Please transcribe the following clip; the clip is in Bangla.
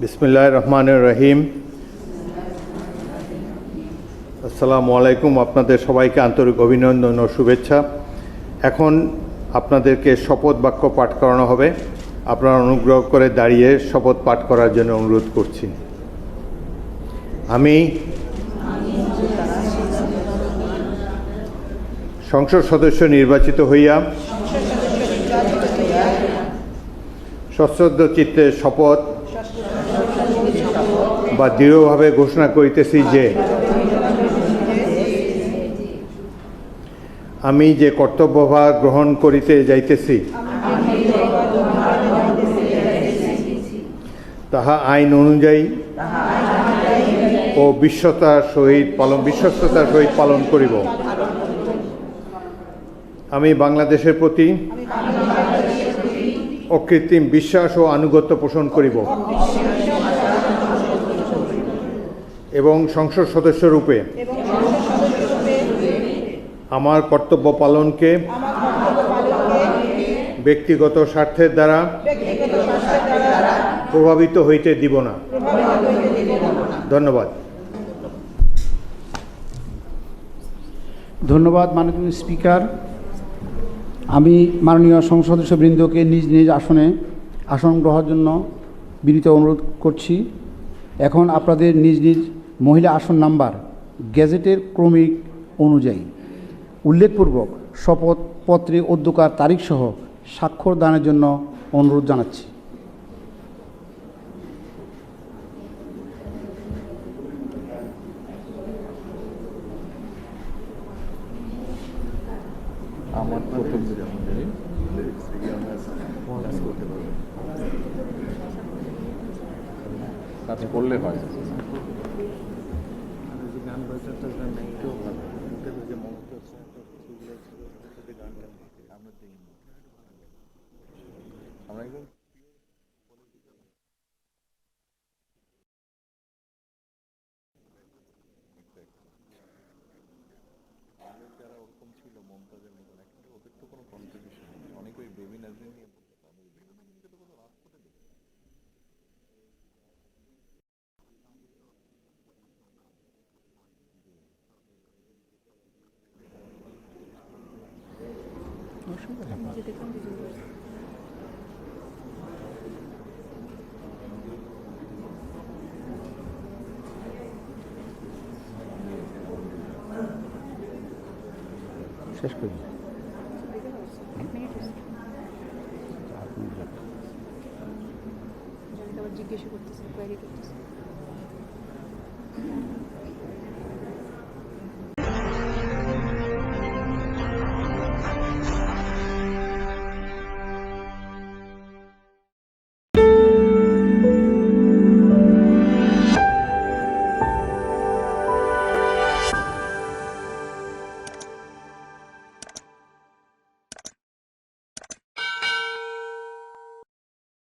বিসমিল্লাহির রহমানির রহিম। আসসালামু আলাইকুম। আপনাদের সবাইকে আন্তরিক অভিনন্দন ও শুভেচ্ছা। এখন আপনাদেরকে শপথ বাক্য পাঠ করানো হবে। আপনারা অনুগ্রহ করে দাঁড়িয়ে শপথ পাঠ করার জন্য অনুরোধ করছি। আমি সংসদ সদস্য নির্বাচিত হইয়া সশ্রদ্ধ চিত্তে শপথ বা দৃঢ়ভাবে ঘোষণা করিতেছি যে আমি যে কর্তব্যভার গ্রহণ করিতে যাইতেছি তাহা আইন অনুযায়ী ও বিশ্বস্ততার সহিত পালন করিব। আমি বাংলাদেশের প্রতি অকৃত্রিম বিশ্বাস ও আনুগত্য পোষণ করিব এবং সংসদ সদস্যরূপে আমার কর্তব্য পালনকে ব্যক্তিগত স্বার্থের দ্বারা প্রভাবিত হইতে দিব না। ধন্যবাদ। ধন্যবাদ মাননীয় স্পিকার। আমি মাননীয় সংসদ সদস্যবৃন্দকে নিজ নিজ আসন গ্রহণের জন্য বিনীত অনুরোধ করছি। এখন আপনাদের নিজ নিজ মহিলা আসন নাম্বার গেজেটের ক্রমিক অনুযায়ী উল্লেখপূর্বক শপথপত্রে অধ্যক্ষার তারিখসহ স্বাক্ষর দানের জন্য অনুরোধ জানাচ্ছি। আমার প্রথম কাজ করলে হয়। আমরা একদম যারা ওরকম ছিল মমতাজের মতন একটা, ওদের তো কোনো কন্ট্রিবিউশন নেই। অনেকে ওই বেবি নাজরিন নিয়ে বলতে পারে, বেবি নাজরিনকে তো কোনো রাজ করে দেবে। শেষ করি। জিজ্ঞেস করতেছে, কোয়ারি করতেছে।